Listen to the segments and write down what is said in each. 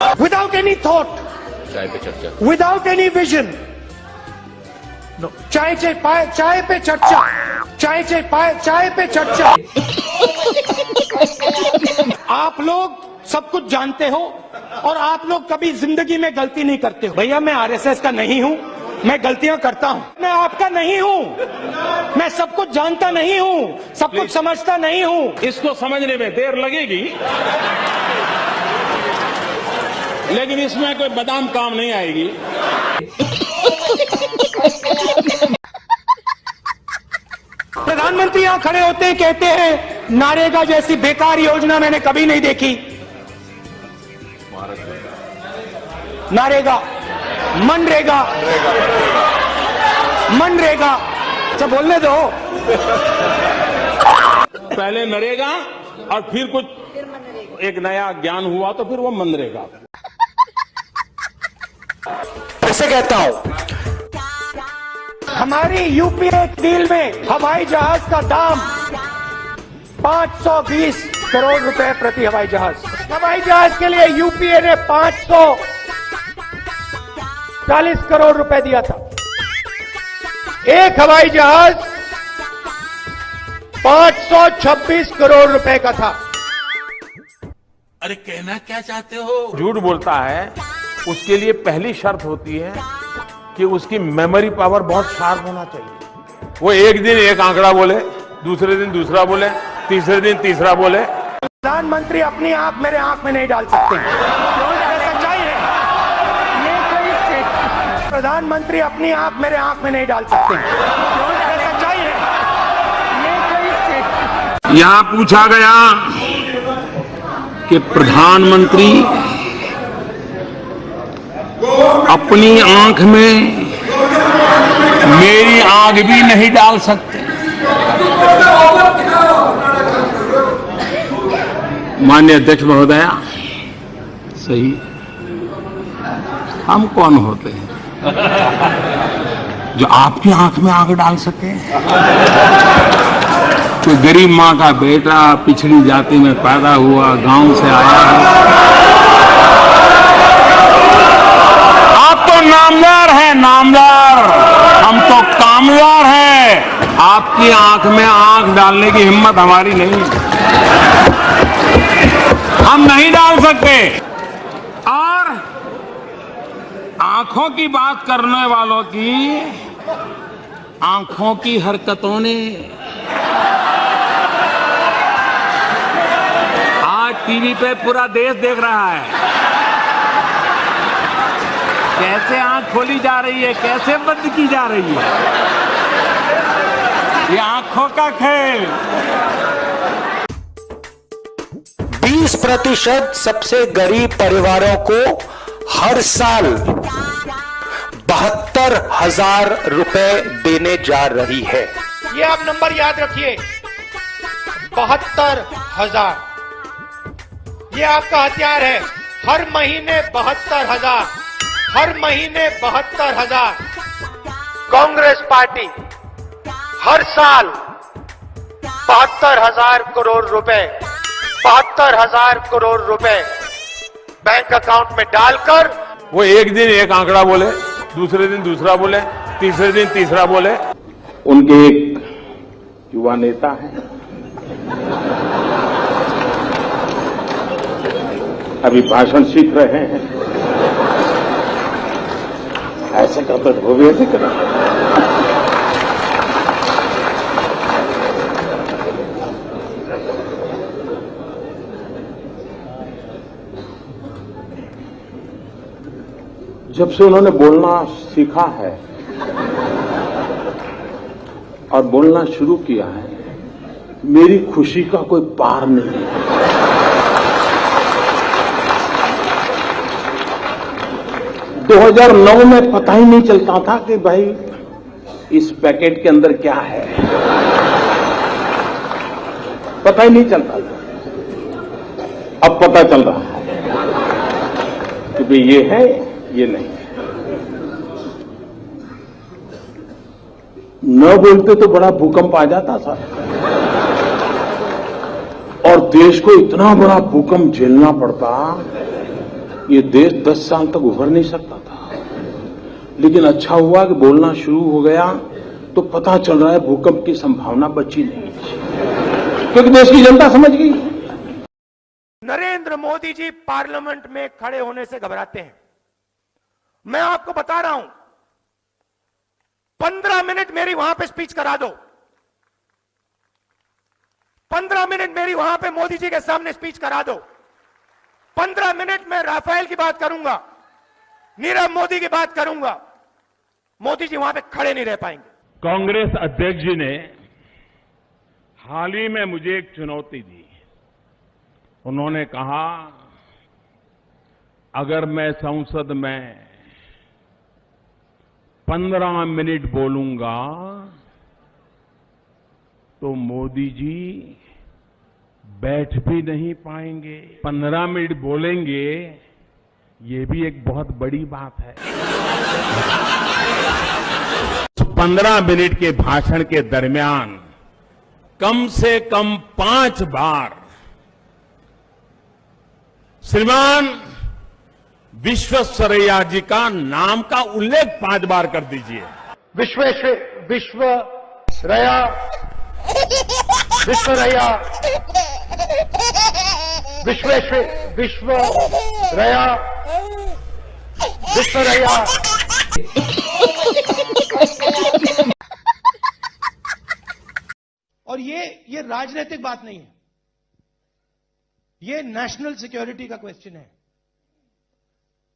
Without any thought, चाय पे चर्चा, without any vision. No. चाय पे चर्चा, चाय पे चर्चा। आप लोग सब कुछ जानते हो और आप लोग कभी जिंदगी में गलती नहीं करते हो। भैया मैं आरएसएस का नहीं हूं, मैं गलतियां करता हूं। मैं आपका नहीं हूं, मैं सब कुछ जानता नहीं हूं, सब कुछ समझता नहीं हूं। इसको समझने में देर लगेगी, लेकिन इसमें कोई बादाम काम नहीं आएगी। प्रधानमंत्री यहां खड़े होते हैं, कहते हैं नारेगा जैसी बेकार योजना मैंने कभी नहीं देखी। नारेगा, मनरेगा, मनरेगा, अच्छा बोलने दो। पहले नरेगा और फिर कुछ एक नया ज्ञान हुआ तो फिर वो मनरेगा। ऐसे कहता हूं, हमारी यूपीए डील में हवाई जहाज का दाम 520 करोड़ रुपए प्रति हवाई जहाज। हवाई जहाज के लिए यूपीए ने 540 करोड़ रुपए दिया था। एक हवाई जहाज 526 करोड़ रुपए का था। अरे कहना क्या चाहते हो? झूठ बोलता है उसके लिए पहली शर्त होती है कि उसकी मेमोरी पावर बहुत शार्प होना चाहिए। वो एक दिन एक आंकड़ा बोले, दूसरे दिन दूसरा बोले, तीसरे दिन तीसरा बोले। प्रधानमंत्री अपनी आंख मेरे आंख में नहीं डाल सकते। सच्चाई है। प्रधानमंत्री अपनी आंख मेरे आंख में नहीं डाल सकते। सच्चाई है। यहां पूछा गया कि प्रधानमंत्री अपनी आंख में मेरी आंख भी नहीं डाल सकते। माननीय अध्यक्ष महोदया, सही, हम कौन होते हैं जो आपकी आंख में आंख डाल सके? कोई गरीब माँ का बेटा पिछड़ी जाति में पैदा हुआ, गांव से आया है। आप तो नामदार हैं, नामदार, हम तो कामदार हैं। आपकी आंख में आंख डालने की हिम्मत हमारी नहीं, हम नहीं डाल सकते। और आंखों की बात करने वालों की आंखों की हरकतों ने आज टीवी पे पूरा देश देख रहा है कैसे आंख खोली जा रही है, कैसे बंद की जा रही है। ये आंखों का खेल। 20% सबसे गरीब परिवारों को हर साल 72,000 रुपए देने जा रही है। ये आप नंबर याद रखिए, 72,000। ये आपका हथियार है। हर महीने 72,000, हर महीने 72,000। कांग्रेस पार्टी हर साल 72,000 करोड़ रुपए, 72,000 करोड़ रुपए बैंक अकाउंट में डालकर, वो एक दिन एक आंकड़ा बोले, दूसरे दिन दूसरा बोले, तीसरे दिन तीसरा बोले। उनके एक युवा नेता हैं, अभी भाषण सीख रहे हैं। ऐसे करते वो भी ऐसे कर। जब से उन्होंने बोलना सीखा है और बोलना शुरू किया है, मेरी खुशी का कोई पार नहीं है। 2009 में पता ही नहीं चलता था कि भाई इस पैकेट के अंदर क्या है, पता ही नहीं चलता था। अब पता चल रहा है कि भाई ये है, ये नहीं है। न बोलते तो बड़ा भूकंप आ जाता था और देश को इतना बड़ा भूकंप झेलना पड़ता ये देश 10 साल तक उभर नहीं सकता था, लेकिन अच्छा हुआ कि बोलना शुरू हो गया तो पता चल रहा है भूकंप की संभावना बची नहीं, क्योंकि देश की जनता समझ गई। नरेंद्र मोदी जी पार्लियामेंट में खड़े होने से घबराते हैं। मैं आपको बता रहा हूं, 15 मिनट मेरी वहां पे स्पीच करा दो, 15 मिनट मेरी वहां पे मोदी जी के सामने स्पीच करा दो, 15 मिनट में राफेल की बात करूंगा, नीरव मोदी की बात करूंगा, मोदी जी वहां पे खड़े नहीं रह पाएंगे। कांग्रेस अध्यक्ष जी ने हाल ही में मुझे एक चुनौती दी। उन्होंने कहा, अगर मैं संसद में 15 मिनट बोलूंगा तो मोदी जी बैठ भी नहीं पाएंगे। 15 मिनट बोलेंगे, ये भी एक बहुत बड़ी बात है। 15 मिनट के भाषण के दरमियान कम से कम 5 बार श्रीमान विश्वेश्वरैया जी का नाम का उल्लेख 5 बार कर दीजिए। विश्वेश्वरैया, विश्वेश्वरैया, विश्वेश्वरैया, विश्वेश्वरैया। और ये राजनीतिक बात नहीं है, ये नेशनल सिक्योरिटी का क्वेश्चन है।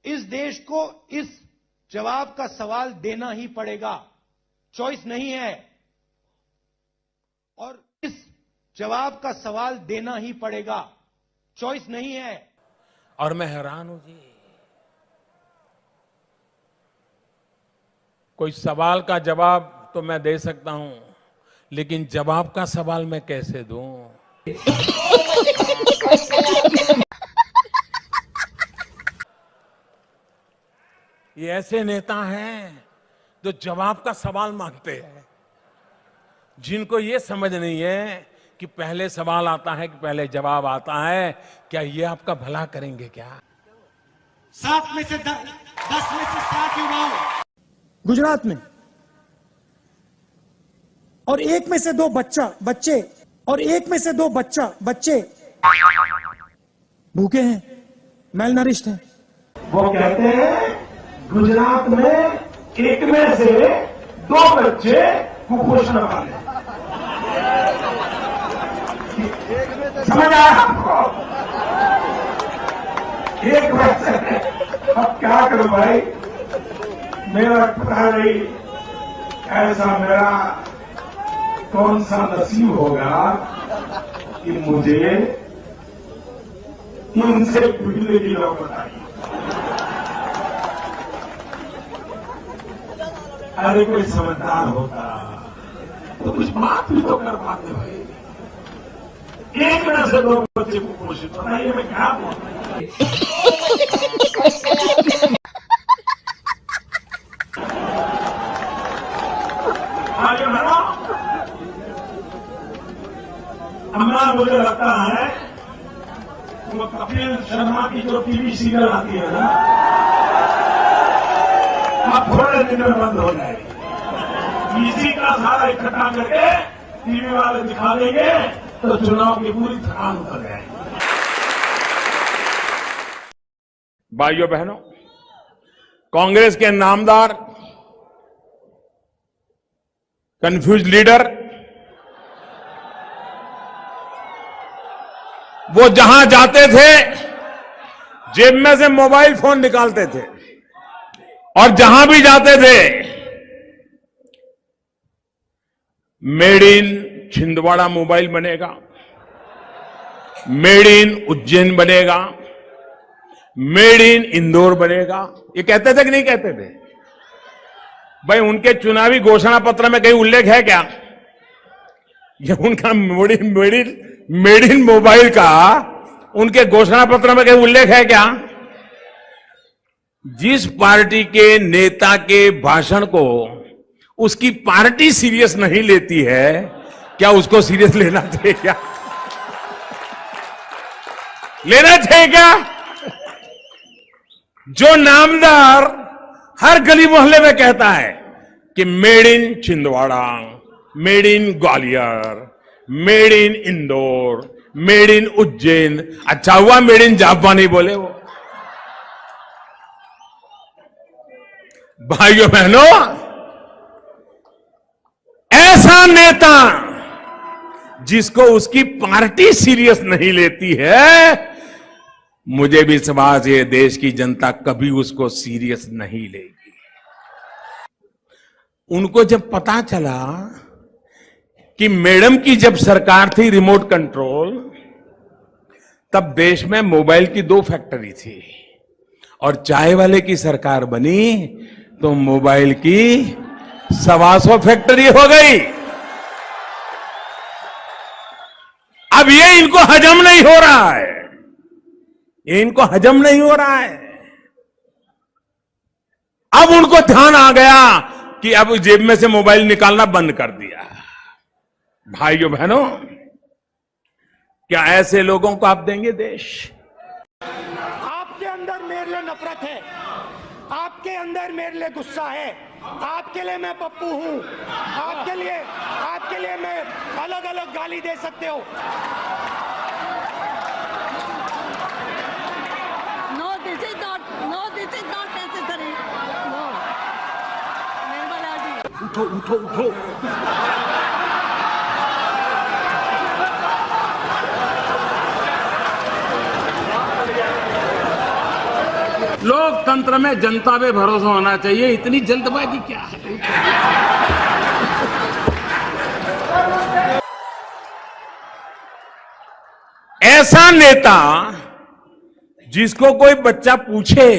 इस देश को इस जवाब का सवाल देना ही पड़ेगा, चॉइस नहीं है। और इस जवाब का सवाल देना ही पड़ेगा, चॉइस नहीं है। और मैं हैरान हूं जी, कोई सवाल का जवाब तो मैं दे सकता हूं, लेकिन जवाब का सवाल मैं कैसे दूं? ये ऐसे नेता हैं जो जवाब का सवाल मांगते हैं, जिनको ये समझ नहीं है कि पहले सवाल आता है कि पहले जवाब आता है। क्या ये आपका भला करेंगे क्या? 7 में से 10 में से 7 युवाओं गुजरात में, और 1 में से 2 बच्चे और 1 में से 2 बच्चे भूखे हैं, मेलनरिश्ड हैं। वो कहते हैं गुजरात में 1 में से 2 बच्चे कुपोषण वाले। समझ आया आपको? 1 बच्चे। अब क्या करूं भाई, मेरा पता नहीं ऐसा मेरा कौन सा नसीब होगा कि मुझे इनसे पीड़ने की नौबत आई। अरे कोई समझदार होता तो कुछ बात भी तो कर पाते भाई। 1 में से 2 बच्चे कुपोषित, बताइए मैं क्या बोलूं? आगे बढ़ो। हमारा मुझे लगता है वो कपिल शर्मा की जो टीवी सीरियल आती है ना, अब थोड़े दिन में बंद हो जाएगी। इसी का सारा इकट्ठा करके टीवी वाले दिखा देंगे तो चुनाव की पूरी थकान उतर जाएगी। भाइयों बहनों, कांग्रेस के नामदार कंफ्यूज लीडर वो जहां जाते थे जेब में से मोबाइल फोन निकालते थे, और जहां भी जाते थे मेड इन छिंदवाड़ा मोबाइल बनेगा, मेड इन उज्जैन बनेगा, मेड इन इंदौर बनेगा। ये कहते थे कि नहीं कहते थे? भाई उनके चुनावी घोषणा पत्र में कहीं उल्लेख है क्या? ये उनका मेड इन मोबाइल का उनके घोषणा पत्र में कहीं उल्लेख है क्या? जिस पार्टी के नेता के भाषण को उसकी पार्टी सीरियस नहीं लेती है, क्या उसको सीरियस लेना चाहिए क्या? लेना चाहिए क्या? जो नामदार हर गली मोहल्ले में कहता है कि made in Chhindwara, made in Gwalior, made in Indore, made in Ujjain, अच्छा हुआ मेड इन जापान नहीं बोले वो। भाइयों बहनों, ऐसा नेता जिसको उसकी पार्टी सीरियस नहीं लेती है, मुझे विश्वास है देश की जनता कभी उसको सीरियस नहीं लेगी। उनको जब पता चला कि मैडम की जब सरकार थी रिमोट कंट्रोल, तब देश में मोबाइल की 2 फैक्ट्री थी और चाय वाले की सरकार बनी तो मोबाइल की 125 फैक्ट्री हो गई। अब ये इनको हजम नहीं हो रहा है, ये इनको हजम नहीं हो रहा है। अब उनको ध्यान आ गया कि अब जेब में से मोबाइल निकालना बंद कर दिया। भाइयों बहनों, क्या ऐसे लोगों को आप देंगे देश? आपके अंदर मेरे लिए नफरत है, आपके अंदर मेरे लिए गुस्सा है, आपके लिए मैं पप्पू हूं, आपके लिए मैं अलग अलग गाली दे सकते हो। No, this is not necessary. No. Nirmala ji. उठो। लोकतंत्र में जनता पे भरोसा होना चाहिए, इतनी जल्दबाजी क्या है? ऐसा नेता जिसको कोई बच्चा पूछे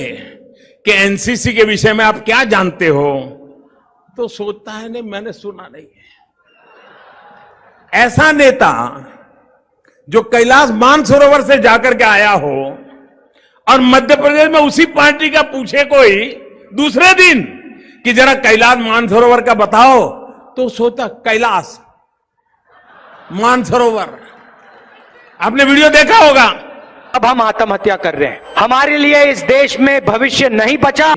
कि एनसीसी के विषय में आप क्या जानते हो, तो सोचता है नहीं, मैंने सुना नहीं है। ऐसा नेता जो कैलाश मानसरोवर से जाकर के आया हो और मध्य प्रदेश में उसी पार्टी का पूछे कोई दूसरे दिन कि जरा कैलाश मानसरोवर का बताओ, तो सोचा कैलाश मानसरोवर। आपने वीडियो देखा होगा। अब हम आत्महत्या कर रहे हैं, हमारे लिए इस देश में भविष्य नहीं बचा।